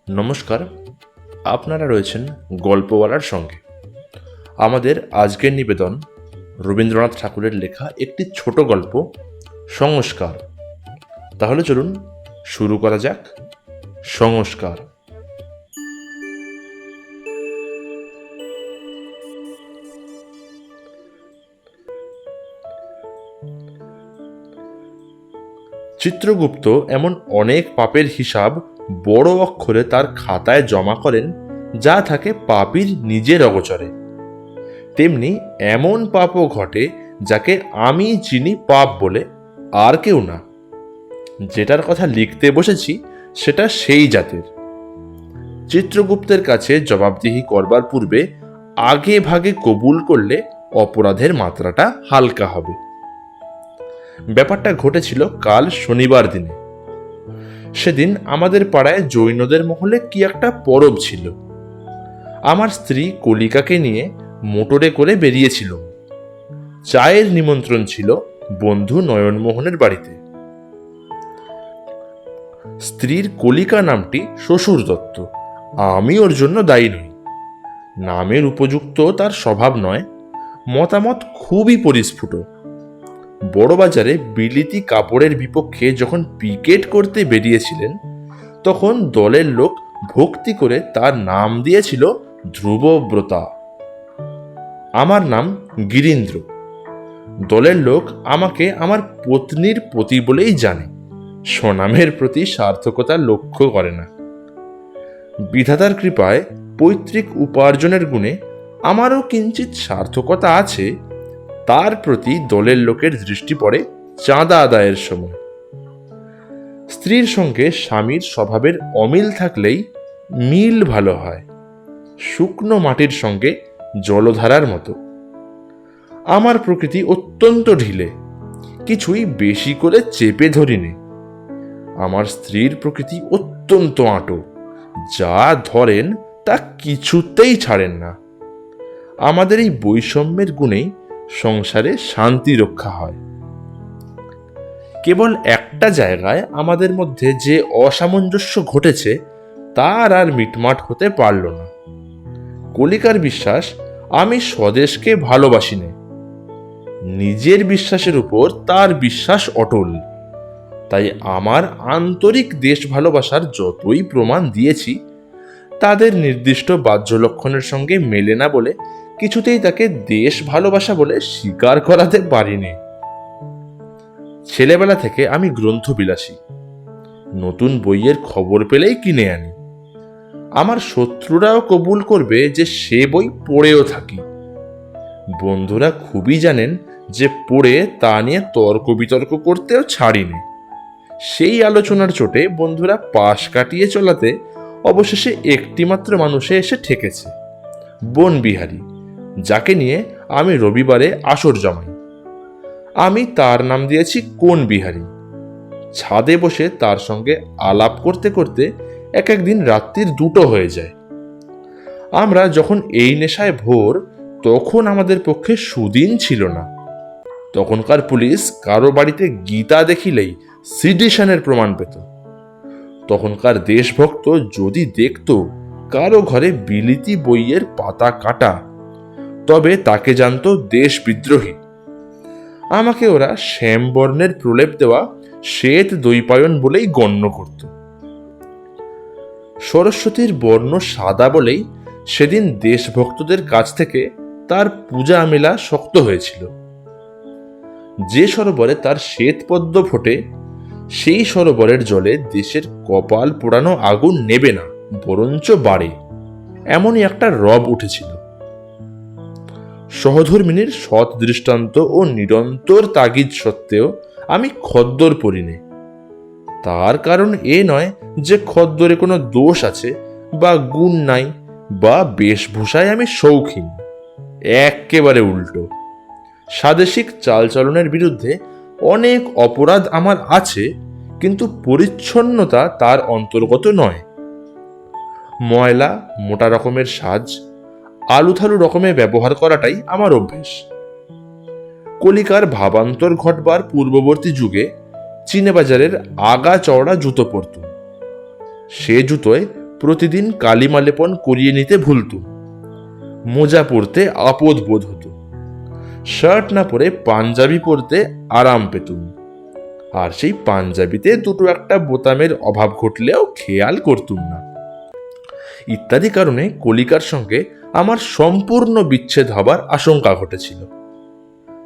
নমস্কার, আপনারা রয়েছেন গল্পওয়ালার সঙ্গে। আমাদের আজকের নিবেদন রবীন্দ্রনাথ ঠাকুরের লেখা একটি ছোট গল্প সংস্কার। তাহলে চলুন শুরু করা যাক। সংস্কার। চিত্রগুপ্ত এমন অনেক পাপের হিসাব বড় অক্ষরে তার খাতায় জমা করেন, যা থাকে পাপীর নিজের অগোচরে। তেমনি এমন পাপও ঘটে যাকে আমি চিনি পাপ বলে, আর কেউ না। যেটার কথা লিখতে বসেছি সেটা সেই জাতের। চিত্রগুপ্তের কাছে জবাবদিহি করবার পূর্বে আগে ভাগে কবুল করলে অপরাধের মাত্রাটা হালকা হবে। ব্যাপারটা ঘটেছিল কাল শনিবার দিনে। সেদিন আমাদের পাড়ায় জৈনদের মহলে কি একটা পরব ছিল। আমার স্ত্রী কলিকাকে নিয়ে মোটরে করে বেরিয়েছিল। চায়ের নিমন্ত্রণ ছিল বন্ধু নয়নমোহনের বাড়িতে। স্ত্রীর কলিকা নামটি শ্বশুর দত্ত। আমি ওর জন্য দায়ী নই। নামের উপযুক্ত তার স্বভাব নয়। মতামত খুবই পরিস্ফুট। বড়বাজারে বিলিতি কাপড়ের বিপক্ষে যখন পিকেট করতে বেরিয়েছিলেন, তখন দলের লোক ভক্তি করে তার নাম দিয়েছিল ধ্রুবব্রতা। আমার নাম গিরীন্দ্র। দলের লোক আমাকে আমার পত্নীর পতি বলেই জানে, স্বনামের প্রতি সার্থকতা লক্ষ্য করে না। বিধাতার কৃপায় পৈতৃক উপার্জনের গুণে আমারও কিঞ্চিত সার্থকতা আছে। তার প্রতি দলের লোকের দৃষ্টি পড়ে চাঁদা আদায়ের সময়। স্ত্রীর সঙ্গে স্বামীর স্বভাবের অমিল থাকলেই মিল ভালো হয়, শুকনো মাটির সঙ্গে জলধারার মতো। আমার প্রকৃতি অত্যন্ত ঢিলে, কিছুই বেশি করে চেপে ধরিনি। আমার স্ত্রীর প্রকৃতি অত্যন্ত আঁটো, যা ধরেন তা কিছুতেই ছাড়েন না। আমাদের এই বৈষম্যের গুণেই সংসারে শান্তি রক্ষা হয়। কেবল একটা জায়গায় আমাদের মধ্যে যে অসামঞ্জস্য ঘটেছে, তার আর মিটমাট হতে পারল না। কলিকার বিশ্বাস আমি স্বদেশকে ভালোবাসি না। নিজের বিশ্বাসের উপর তার বিশ্বাস অটল। তাই আমার আন্তরিক দেশ ভালোবাসার যতই প্রমাণ দিয়েছি, তাদের নির্দিষ্ট বাহ্য লক্ষণের সঙ্গে মেলে না বলে কিছুতেই তাকে দেশ ভালোবাসা বলে স্বীকার করাতে পারিনি। ছেলেবেলা থেকে আমি গ্রন্থবিলাসী। নতুন বইয়ের খবর পেলেই কিনে আনি। আমার শত্রুরাও কবুল করবে যে সে বই পড়েও থাকি। বন্ধুরা খুবই জানেন যে পড়ে তা নিয়ে তর্ক বিতর্ক করতেও ছাড়িনি। সেই আলোচনার চোটে বন্ধুরা পাশ কাটিয়ে চলাতে অবশেষে একটিমাত্র মানুষে এসে ঠেকেছে, বনবিহারী, যাকে নিয়ে আমি রবিবারে আসর জমাই। আমি তার নাম দিয়েছি কোন বিহারী। ছাদে বসে তার সঙ্গে আলাপ করতে করতে একদিন রাত্রির 2টো হয়ে যায়। আমরা যখন এই নেশায় ভোর, তখন আমাদের পক্ষে সুদিন ছিল না। তখনকার পুলিশ কারো বাড়িতে গীতা দেখিলেই সিডিশনের প্রমাণ পেত। তখনকার দেশভক্ত যদি দেখত কারো ঘরে বিলিতি বইয়ের পাতা কাটা, তবে তাকে জানত দেশ বিদ্রোহী। আমাকে ওরা শ্যামবর্ণের প্রলেপ দেওয়া শ্বেত দৈপায়ন বলেই গণ্য করত। সরস্বতীর বর্ণ সাদা বলেই সেদিন দেশভক্তদের কাছ থেকে তার পূজা মেলা শক্ত হয়েছিল। যে সরোবরে তার শ্বেত পদ্ম ফোটে, সেই সরোবরের জলে দেশের কপাল পোড়ানো আগুন নেবে না, বরঞ্চ বাড়ে, এমনই একটা রব উঠেছিল। সহধর্মিনীর সৎ দৃষ্টান্ত ও নিরন্তর তাগিদ সত্ত্বেও আমি খদ্দর পরিনি। তার কারণ এ নয় যে খদ্দরে কোনো দোষ আছে বা গুণ নাই, বা বেশভূষায় আমি শৌখিন। একেবারে উল্টো। স্বাদেশিক চালচলনের বিরুদ্ধে অনেক অপরাধ আমার আছে, কিন্তু পরিচ্ছন্নতা তার অন্তর্গত নয়। ময়লা মোটা রকমের সাজ, আলুথালু রকমের ব্যবহার করাটাই আমার অভ্যেস। কলিকার ভাবান্তর ঘটবার পূর্ববর্তী যুগে চীনে বাজারের আগা চওড়া জুতো পরতুম। সে জুতোয় প্রতিদিন কালিমা লেপন করিয়ে নিতে ভুলতুম। মোজা পরতে আপদ বোধ হতো। শার্ট না পরে পাঞ্জাবি পরতে আরাম পেতুম। আর সেই পাঞ্জাবিতে দুটো একটা বোতামের অভাব ঘটলেও খেয়াল করতুম না। ইত্যাদি কারণে কলিকার সঙ্গে আমার সম্পূর্ণ বিচ্ছেদ হবার আশঙ্কা ঘটেছিল।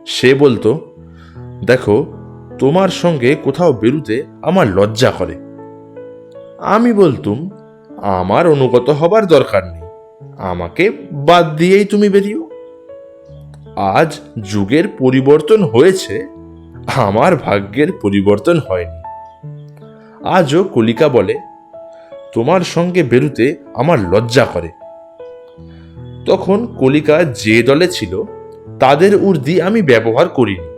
সে বলতো, দেখো, তোমার সঙ্গে কোথাও বেরুতে আমার লজ্জা করে। আমি বলতুম, আমার অনুগত হবার দরকার নেই, আমাকে বাদ দিয়েই তুমি বেরিও। আজ যুগের পরিবর্তন হয়েছে, আমার ভাগ্যের পরিবর্তন হয়নি। আজও কলিকা বলে, তোমার সঙ্গে বেরুতে আমার লজ্জা করে। তখন কলিকা যে দলে ছিল তাদের উর্দি আমি ব্যবহার করিনি।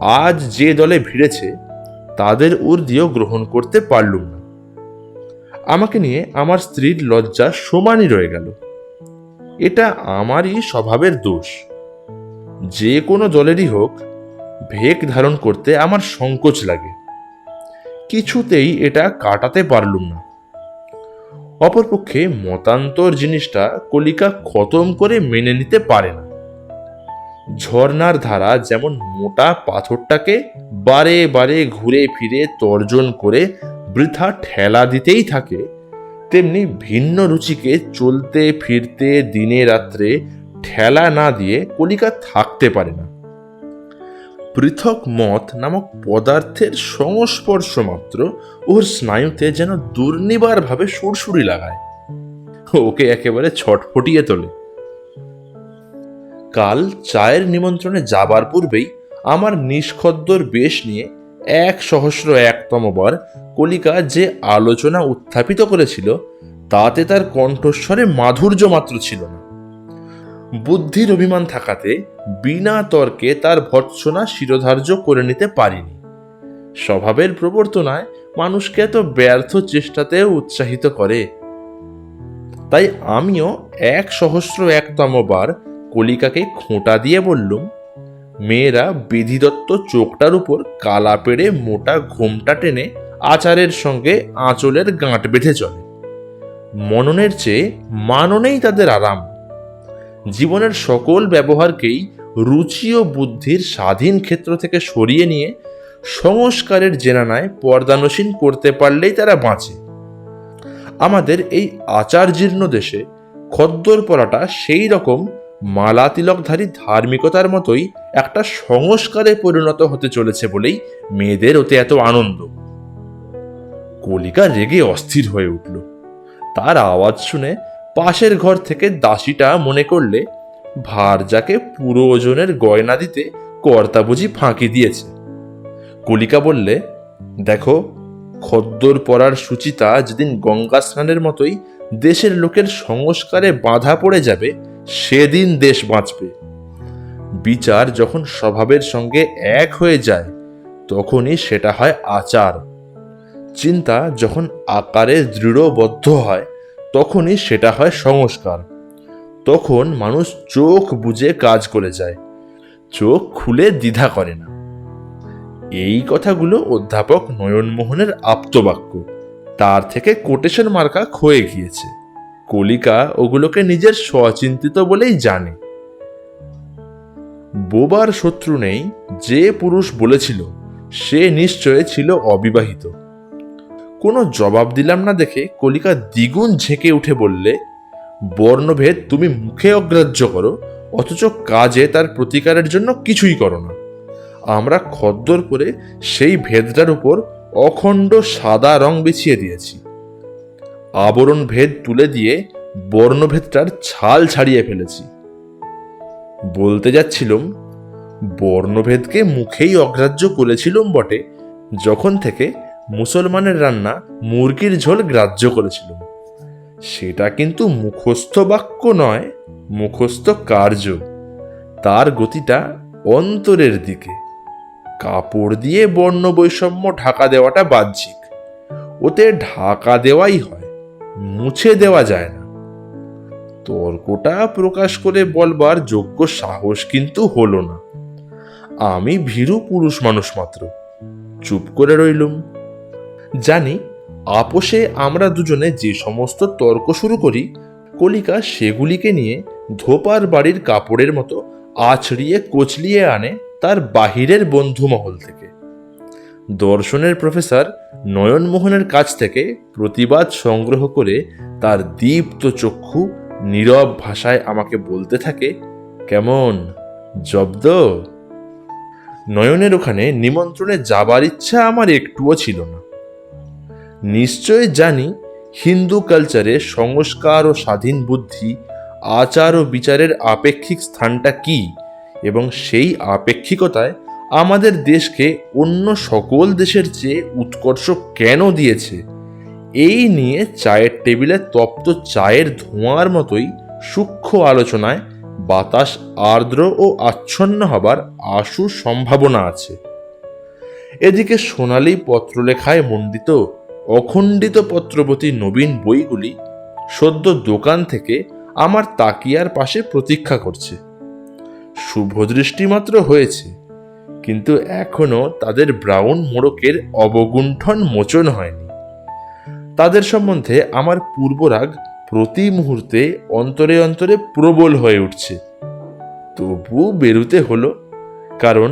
আজ যে দলে ভিড়েছে তাদের উর্দিও গ্রহণ করতে পারলুম না। আমাকে নিয়ে আমার স্ত্রীর লজ্জা সমানই রয়ে গেল। এটা আমারই স্বভাবের দোষ। যে কোনো দলেরই হোক, ভেক ধারণ করতে আমার সংকোচ লাগে। কিছুতেই এটা কাটাতে পারলুম না। অপরপক্ষে মতান্তর জিনিসটা কলিকা খতম করে মেনে নিতে পারে না। ঝর্ণার ধারা যেমন মোটা পাথরটাকে বারে বারে ঘুরে ফিরে তর্জন করে বৃথা ঠেলা দিতেই থাকে, তেমনি ভিন্ন রুচিকে চলতে ফিরতে দিনে রাত্রে ঠেলা না দিয়ে কলিকা থাকতে পারে না। পৃথক মত নামক পদার্থের সংস্পর্শ মাত্র ওর স্নায়ুতে যেন দুর্নিবার ভাবে সুরসুরি লাগায়, ওকে একেবারে ছটফটিয়ে তোলে। কাল চায়ের নিমন্ত্রণে যাবার পূর্বেই আমার নিষ্খদ্দর বেশ নিয়ে 1,100,000 বার কলিকা যে আলোচনা উত্থাপিত করেছিল, তাতে তার কণ্ঠস্বরে মাধুর্য মাত্র ছিল না। বুদ্ধির অভিমান থাকাতে বিনা তর্কে তার ভর্ৎসনা শিরোধার্য করে নিতে পারিনি। স্বভাবের প্রবর্তনায় মানুষকে এত ব্যর্থ চেষ্টাতেও উৎসাহিত করে। তাই আমিও 1,100,000 বার কলিকাকে খোঁটা দিয়ে বললুম, মেয়েরা বিধিদত্ত চোখটার উপর কালা পেড়ে মোটা ঘোমটা টেনে আচারের সঙ্গে আঁচলের গাঁট বেঁধে চলে। মননের চেয়ে মাননেই তাদের আরাম। জীবনের সকল ব্যবহারকেই রুচি ও বুদ্ধির স্বাধীন ক্ষেত্র থেকে সরিয়ে নিয়ে সংস্কারের জেনানায় পর্দানসীন করতে পারলেই তারা বাঁচে। আমাদের এই আচার জীর্ণ দেশে খদ্দর পরাটা সেই রকম মালা তিলকধারী ধার্মিকতার মতোই একটা সংস্কারে পরিণত হতে চলেছে বলেই মেয়েদের ওতে এত আনন্দ। কলিকা রেগে অস্থির হয়ে উঠল। তার আওয়াজ শুনে পাশের ঘর থেকে দাসীটা মনে করলে ভারজাকে পুরো ওজনের গয়না দিতে কর্তা বুঝি ফাঁকি দিয়েছে। কলিকা বললে, দেখো, খদ্দর পরার সুচিতা যেদিন গঙ্গা স্নানের মতোই দেশের লোকের সংস্কারে বাধা পড়ে যাবে, সেদিন দেশ বাঁচবে। বিচার যখন স্বভাবের সঙ্গে এক হয়ে যায়, তখনই সেটা হয় আচার। চিন্তা যখন আকারে দৃঢ়বদ্ধ হয়, তখনই সেটা হয় সংস্কার। তখন মানুষ চোখ বুজে কাজ করে যায়, চোখ খুলে দ্বিধা করে না। এই কথাগুলো অধ্যাপক নয়নমোহনের আপ্তবাক্য। তার থেকে কোটেশন মার্কা ক্ষয়ে গিয়েছে। কলিকা ওগুলোকে নিজের স্বচিন্তিত বলেই জানে। বোবার শত্রু নেই যে পুরুষ বলেছিল, সে নিশ্চয় ছিল অবিবাহিত। কোনো জবাব দিলাম না দেখে কলিকা দ্বিগুণ ঝেঁকে উঠে বললে, বর্ণভেদ তুমি মুখে অগ্রাহ্য করো, অথচ কাজে তার প্রতিকারের জন্য কিছুই করো না। আমরা খদ্দর করে সেই ভেদটার উপর অখণ্ড সাদা রং বিছিয়ে দিয়েছি। আবরণ ভেদ তুলে দিয়ে বর্ণভেদটার ছাল ছাড়িয়ে ফেলেছি। বলতে যাচ্ছিলাম, বর্ণভেদকে মুখেই অগ্রাহ্য করেছিলাম বটে, যখন থেকে মুসলমানের রান্না মুরগির ঝোল গ্রাহ্য করেছিলাম। সেটা কিন্তু মুখস্থ বাক্য নয়, মুখস্থ কার্য। তার গতিটা অন্তরের দিকে। কাপড় দিয়ে বর্ণ বৈষম্য ঢাকা দেওয়াটা বাহ্যিক, ওতে ঢাকা দেওয়াই হয়, মুছে দেওয়া যায় না। তর্কটা প্রকাশ করে বলবার যোগ্য সাহস কিন্তু হলো না। আমি ভীরু পুরুষ মানুষ মাত্র, চুপ করে রইলুম। জানি আপোষে আমরা দুজনে যে সমস্ত তর্ক শুরু করি, কলিকা সেগুলিকে নিয়ে ধোপার বাড়ির কাপড়ের মতো আছড়িয়ে কোচলিয়ে আনে তার বাহিরের বন্ধুমহল থেকে। দর্শনের প্রফেসর নয়নমোহনের কাছ থেকে প্রতিবাদ সংগ্রহ করে তার দীপ্ত চক্ষু নীরব ভাষায় আমাকে বলতে থাকে, কেমন জব্দ? নয়নের ওখানে নিমন্ত্রণে যাবার ইচ্ছা আমার একটুও ছিল না। নিশ্চয় জানি হিন্দু কালচারে সংস্কার ও স্বাধীন বুদ্ধি, আচার ও বিচারের আপেক্ষিক স্থানটা কি, এবং সেই আপেক্ষিকতায় আমাদের দেশকে অন্য সকল দেশের চেয়ে উৎকর্ষ কেন দিয়েছে, এই নিয়ে চায়ের টেবিলে তপ্ত চায়ের ধোঁয়ার মতোই সূক্ষ্ম আলোচনায় বাতাস আর্দ্র ও আচ্ছন্ন হবার আশু সম্ভাবনা আছে। এদিকে সোনালী পত্রলেখায় মণ্ডিত অখণ্ডিত পত্রবতী নবীন বইগুলি সদ্য দোকান থেকে আমার তাকিয়ার পাশে প্রতীক্ষা করছে। শুভদৃষ্টি মাত্র হয়েছে, কিন্তু এখনো তাদের ব্রাউন মোড়কের অবগুণ্ঠন মোচন হয়নি। তাদের সম্বন্ধে আমার পূর্বরাগ প্রতি মুহূর্তে অন্তরে অন্তরে প্রবল হয়ে উঠছে। তবু বেরুতে হলো, কারণ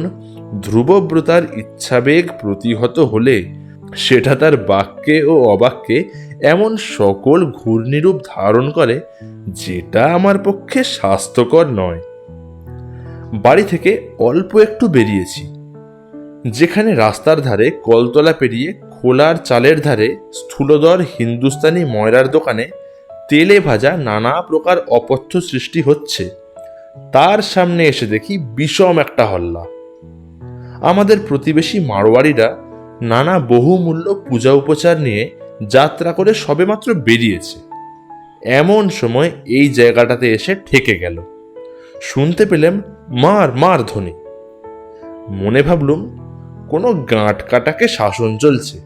ধ্রুবব্রতার ইচ্ছাবেগ প্রতিহত হলে সেটা তার বাক্যে ও অবাক্যে এমন সকল ঘূর্ণিরূপ ধারণ করে যেটা আমার পক্ষে স্বাস্থ্যকর নয়। বাড়ি থেকে অল্প একটু বেরিয়েছি, যেখানে রাস্তার ধারে কলতলা পেরিয়ে খোলার চালের ধারে স্থূলদর হিন্দুস্তানি ময়রার দোকানে তেলে ভাজা নানা প্রকার অপথ্য সৃষ্টি হচ্ছে, তার সামনে এসে দেখি বিষম একটা হল্লা। আমাদের প্রতিবেশী মারোয়ারিরা নানা বহুমূল্য পূজা উপচার নিয়ে যাত্রা করে সবেমাত্র বেরিয়েছে। এমন সময় এই জায়গাটাতে এসে ঠেকে গেল। শুনতে পেলাম মার মার ধ্বনি। মনে ভাবলুম কোনো গাঁট কাটাকে শাসন চলছে।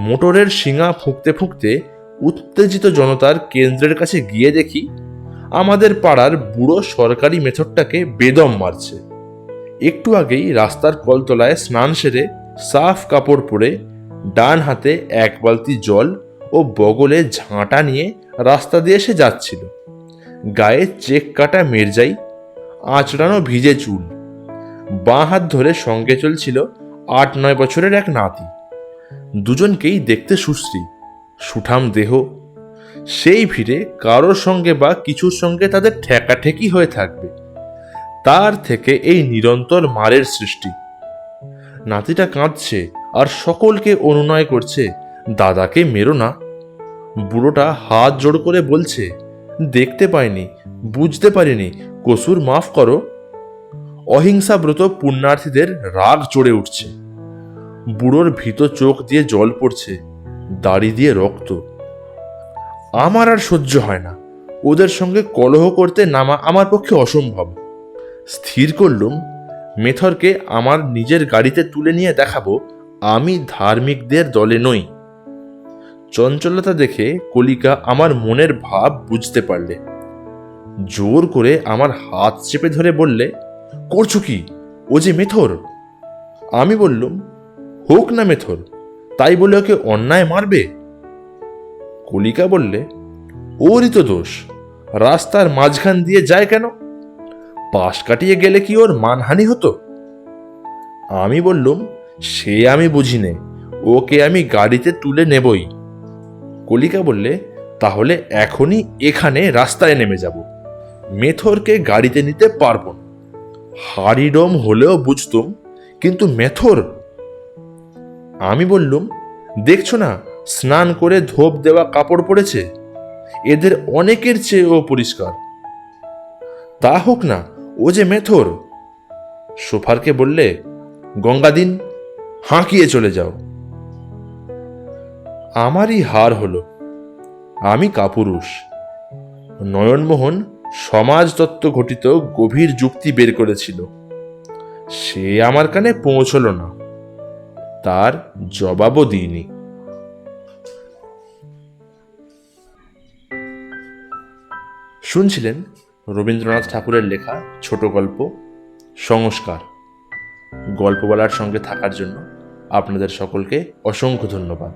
মোটরের শিঙা ফুঁকতে ফুঁকতে উত্তেজিত জনতার কেন্দ্রের কাছে গিয়ে দেখি আমাদের পাড়ার বুড়ো সরকারি মেথরটাকে বেদম মারছে। একটু আগেই রাস্তার কলতলায় স্নান সেরে সাফ কাপড় পরে ডান হাতে এক বালতি জল ও বগলে ঝাঁটা নিয়ে রাস্তা দিয়ে সে যাচ্ছিল। গায়ে চেক কাটা মেরজাই, আঁচড়ানো ভিজে চুল, বাঁ হাত ধরে সঙ্গে চলছিল ৮-৯ বছরের এক নাতি। দুজনকেই দেখতে সুশ্রী, সুঠাম দেহ। সেই ভিড়ে কারোর সঙ্গে বা কিছুর সঙ্গে তাদের ঠেকাঠেকি হয়ে থাকবে, তার থেকে এই নিরন্তর মারের সৃষ্টি। নাতিটা কাঁদছে আর সকলকে অনুনয় করছে, দাদাকে মেরো না। বুড়োটা হাত জোড় করে বলছে, দেখতে পাইনি, বুঝতে পারিনি, কসুর মাফ করো। অহিংসাব্রত পুণ্যার্থীদের রাগ চড়ে উঠছে। বুড়োর ভীত চোখ দিয়ে জল পড়ছে, দাড়ি দিয়ে রক্ত। আমার আর সহ্য হয় না, ওদের সঙ্গে কলহ করতে নামা আমার পক্ষে অসম্ভব। স্থির করলুম মেথরকে আমার নিজের গাড়িতে তুলে নিয়ে দেখাবো আমি ধার্মিকদের দলে নই। চঞ্চলতা দেখে কলিকা আমার মনের ভাব বুঝতে পারলে। জোর করে আমার হাত চেপে ধরে বললে, করছো কি? ও যে মেথর। আমি বললুম, হোক না মেথর, তাই বলে ওকে অন্যায় মারবে? কলিকা বললে, ওরই তো দোষ, রাস্তার মাঝখান দিয়ে যায় কেন? পাশ কাটিয়ে গেলে কি ওর মানহানি হতো? আমি বললুম, সে আমি বুঝি নে, ওকে আমি গাড়িতে তুলে নেবই। কলিকা বললে, তাহলে এখনই এখানে রাস্তায় নেমে যাব। মেথরকে গাড়িতে নিতে পারব না। হাড়িডম হলেও বুঝতুম, কিন্তু মেথর। আমি বললুম, দেখছো না স্নান করে ধোপ দেওয়া কাপড় পরেছে, এদের অনেকের চেয়ে ও পরিষ্কার। তা হোক না, ও যে মেথর। সোফারকে বললে, গঙ্গা দিন, হাঁকিয়ে চলে যাও। আমারই হার হলো, আমি কাপুরুষ। নয়নমোহন সমাজতত্ত্ব ঘটিত গভীর যুক্তি বের করেছিল, সে আমার কানে পৌঁছল না, তার জবাবও দিইনি। শুনছিলেন রবীন্দ্রনাথ ঠাকুরের লেখা ছোট গল্প সংস্কার। গল্প বলার সঙ্গে থাকার জন্য আপনাদের সকলকে অসংখ্য ধন্যবাদ।